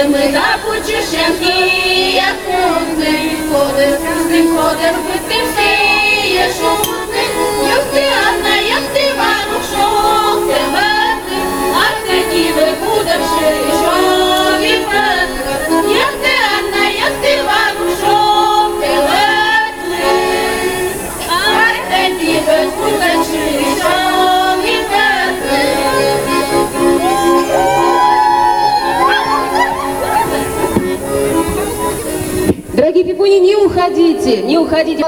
Ми на почищанки, як модний, ходим, витим сіє шумний, як ти Анна, як ти Варушок, ти вети, а ти діви будеш шишові вети, як ти Анна, як ти Варушок, ти вети, а ти діви будеш шишові вети. Дорогие пипуни, не уходите, не уходите.